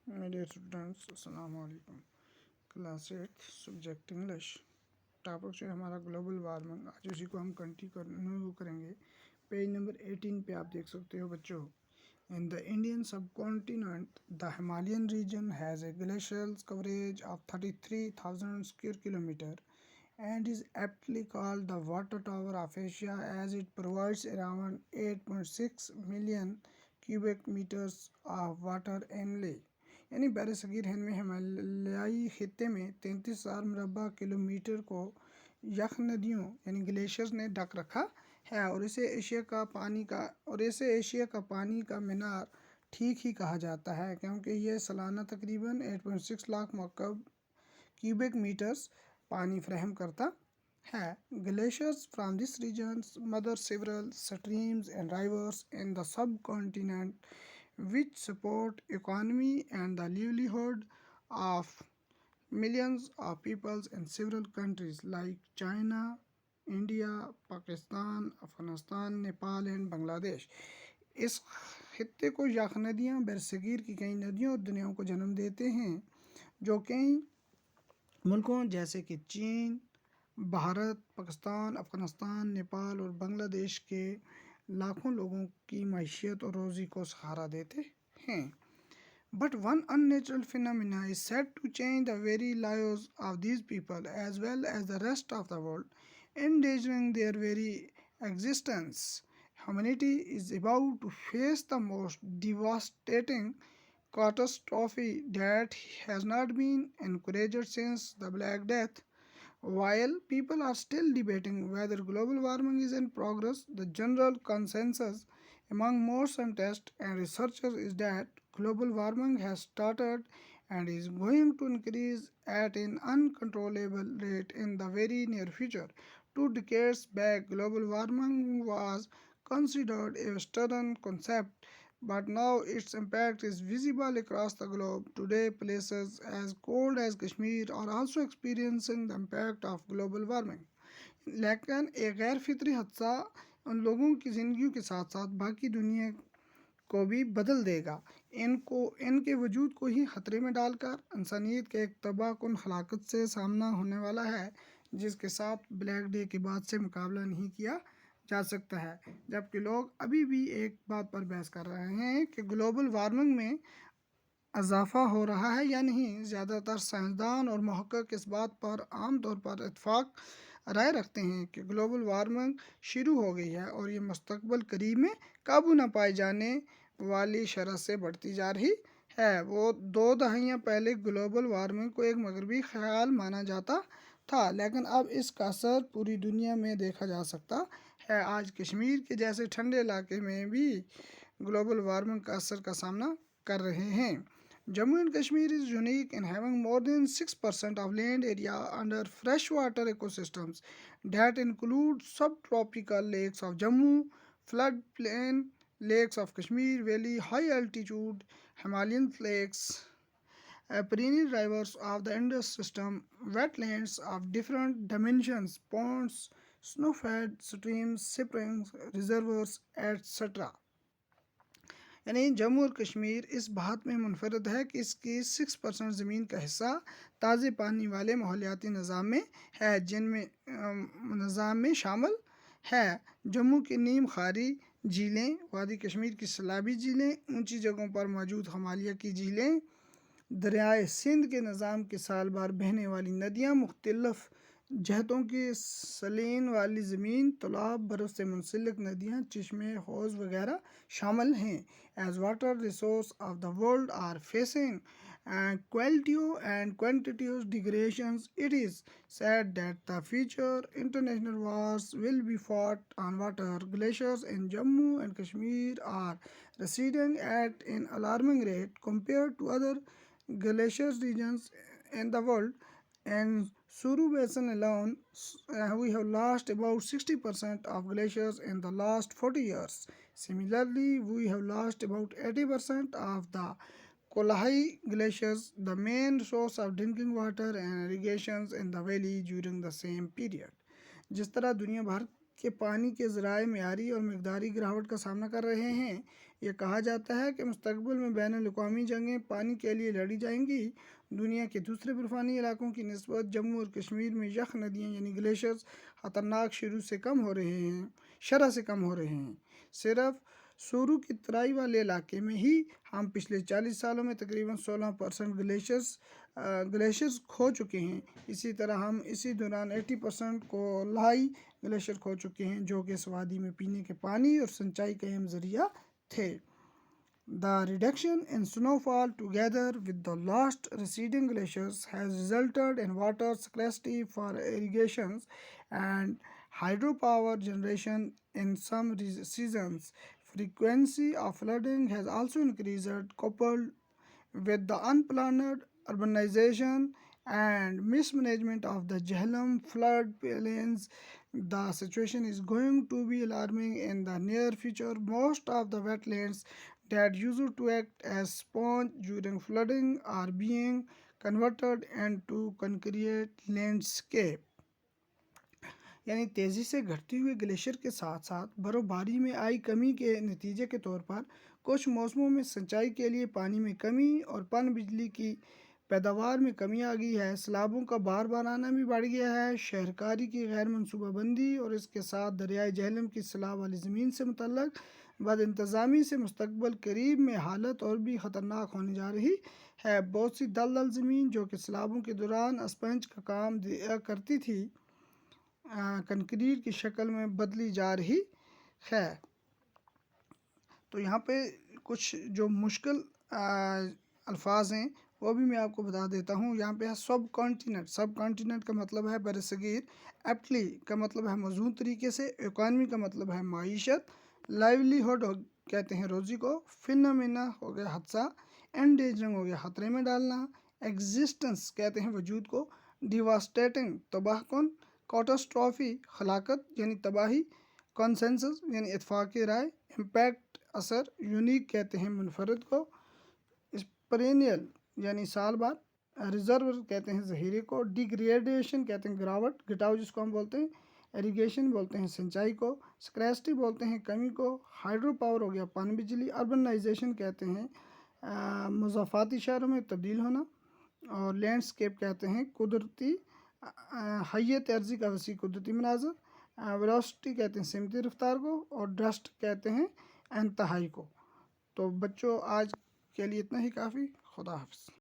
मेरे स्टूडेंट्स अस्सलाम वालेकुम। Class 8 subject English. टॉपिक जो है हमारा ग्लोबल वार्मिंग, आज उसी को हम कंटिन्यू करेंगे। पेज नंबर 18 पे आप देख सकते हो बच्चों। In the Indian subcontinent the Himalayan region has a glacial coverage of 33,000 square kilometre and is aptly called the water tower of Asia as it provides around 8.6 million cubic meters of water annually। यानी बर सग़ीर हिंद में हिमालयाई खित्ते में 33,000 मुरबा kilometre को यख नदियों यानी glaciers ने ढक रखा है और इसे एशिया का पानी का मीनार ठीक ही कहा जाता है, क्योंकि यह सालाना तकरीबन 8.6 लाख मरकब क्यूबिक मीटर्स पानी फ्राहम करता है। Glaciers from this region mother several streams and rivers in the subcontinent, which support economy and the livelihood of millions of people in several countries like China, India, Pakistan, Afghanistan, Nepal and Bangladesh। इस खित्ते को यख नदियाँ बरसगीर की कई नदियों और दुनियाओं को जन्म देते हैं, जो कई मुल्कों जैसे कि चीन, भारत, पाकिस्तान, अफ़गानिस्तान, नेपाल और बांग्लादेश के लाखों लोगों की मईशत और रोज़ी को सहारा देते हैं। But one unnatural phenomena is said to change the very lives of these people as well as the rest of the world, endangering their very existence. Humanity is about to face the most devastating catastrophe that has not been encouraged since the Black Death. While people are still debating whether global warming is in progress, the general consensus among most scientists and researchers is that global warming has started and is going to increase at an uncontrollable rate in the very near future. 2 decades back, global warming was considered a Western concept, but now its impact is visible across the globe. Today, places as cold as Kashmir are also experiencing the impact of global warming। लेकिन एक गैर फितरी हादसा उन लोगों की ज़िंदगियों के साथ साथ बाकी दुनिया को भी बदल देगा। इनके वजूद को ही ख़तरे में डालकर इंसानियत के एक तबाहकुन हलाकत से सामना होने वाला है, जिसके साथ ब्लैक डे के बाद से मुकाबला नहीं किया जा सकता है। जबकि लोग अभी भी एक बात पर बहस कर रहे हैं कि ग्लोबल वार्मिंग में इजाफा हो रहा है या नहीं। ज़्यादातर साइंसदान और महक्क़क़ इस बात पर आम तौर पर इत्तेफाक राय रखते हैं कि ग्लोबल वार्मिंग शुरू हो गई है और ये मुस्तकबिल करीब में काबू न पाए जाने वाली शरह से बढ़ती जा रही है। वो 2 दहाइयाँ पहले ग्लोबल वार्मिंग को एक मगरबी ख्याल माना जाता था, लेकिन अब इसका असर पूरी दुनिया में देखा जा सकता है। आज कश्मीर के जैसे ठंडे इलाके में भी ग्लोबल वार्मिंग का असर का सामना कर रहे हैं। Jammu and Kashmir is unique in having more than 6% of land area under freshwater ecosystems that include subtropical lakes of Jammu, floodplain lakes of Kashmir Valley, high altitude Himalayan lakes, perennial rivers of the Indus system, wetlands of different dimensions, ponds, snow-fed streams, springs, reservoirs, etc। यानी जम्मू और कश्मीर इस बात में मुनफरद है कि इसकी 6% ज़मीन का हिस्सा ताज़े पानी वाले माहौलियाती निज़ाम में शामिल है। जम्मू की नीम खारी झीलें, वादी कश्मीर की सैलाबी झीलें, ऊंची जगहों पर मौजूद हिमालय की झीलें, दरियाए सिंध के निज़ाम के साल बार बहने वाली नदियाँ, मुख्तलिफ़ जहतों की सलीन वाली ज़मीन, तालाब, बर्फ़ से मुंसलिक नदियाँ, चश्मे, हौज़ वगैरह शामिल हैं। As water resources of the world are facing qualitative and quantitative degradations, it is said that the future international wars will be fought on water. Glaciers in Jammu and Kashmir are receding at an alarming rate compared to other glaciers regions in the world. In Suru Basin alone, we have lost about 60% of glaciers in the last 40 years. Similarly, we have lost about 80% of the Kolahai glaciers, the main source of drinking water and irrigations in the valley during the same period। जिस तरह दुनिया भर के पानी के ज़राए मेयारी और मकदारी गिरावट का सामना कर रहे हैं, ये कहा जाता है कि मुस्तकबिल में बैनुल-अक़वामी जंगें पानी के लिए लड़ी जाएंगी। दुनिया के दूसरे बर्फ़ानी इलाकों की निस्बत जम्मू और कश्मीर में यख नदियाँ यानी ग्लेशियर्स ख़तरनाक शरह से कम हो रहे हैं। सिर्फ सोरू की तराई वाले इलाके में ही हम पिछले 40 सालों में तकरीबन 16% ग्लेशियर्स खो चुके हैं। इसी तरह हम इसी दौरान 80% कोलाई ग्लेशियर खो चुके हैं, जो कि इस वादी में पीने के पानी और सिंचाई का अहम ज़रिया थे। The reduction in snowfall, together with the lost receding glaciers, has resulted in water scarcity for irrigation and hydropower generation in some seasons. Frequency of flooding has also increased, coupled with the unplanned urbanization and mismanagement of the Jhelum flood plains. The situation is going to be alarming in the near future. Most of the wetlands that used to act as sponge during flooding are being converted into concrete landscape. यानी तेज़ी से घटती हुई glacier के साथ साथ बर्फ़बारी में आई कमी के नतीजे के तौर पर कुछ मौसमों में सिंचाई के लिए पानी में कमी और पन बिजली की पैदावार में कमी आ गई है। सैलाबों का बार आना भी बढ़ गया है। शहरकारी की गैर मनसूबाबंदी और इसके साथ दरियाए झेलम की सैलाब वाली ज़मीन से मुतल्लक बदइंतज़ामी से मुस्तकबिल करीब में हालत और भी ख़तरनाक होने जा रही है। बहुत सी दलदल ज़मीन जो कि सैलाबों के दौरान स्पंज का काम दिया करती थी, कंक्रीट की शक्ल में बदली जा रही है। तो यहाँ पे कुछ जो मुश्किल अल्फाज हैं वो भी मैं आपको बता देता हूँ। यहाँ पे है सब कॉन्टिनेंट का मतलब है बरसगीर, एप्टली का मतलब है मौजूद तरीके से, इकोनॉमी का मतलब है माईशत, लाइवलीहुड कहते हैं रोज़ी को, फिनोमेना हो गया हादसा, एंडेंजरिंग हो गया खतरे में डालना, एग्जिस्टेंस कहते हैं वजूद को, डिवास्टेटिंग तबाहकुन, कैटास्ट्रॉफी हलाकत यानी तबाही, कंसेंसस यानी इत्फाक़ी राय, इम्पैक्ट असर, यूनिक कहते हैं मुनफरद को, पेरेनियल यानी साल बाद, रिजर्व कहते हैं ज़हीरे को, डिग्रेडेशन कहते हैं गिरावट, घटाव जिसको हम बोलते हैं, इरिगेशन बोलते हैं सिंचाई को, स्क्रैसिटी बोलते हैं कमी को, हाइड्रो पावर हो गया पन बिजली, अर्बनाइजेशन कहते हैं मुज़ाफ़ाती शहरों में तब्दील होना, और लैंडस्केप कहते हैं कुदरती हय्यत अर्ज़ी का वसी कुदरती मनाज़र, वेलोसिटी कहते हैं सिमती रफ्तार को, और डस्ट कहते हैं इंतहाई को। तो बच्चों आज के लिए इतना ही काफ़ी। खुदा हाफ़िज़।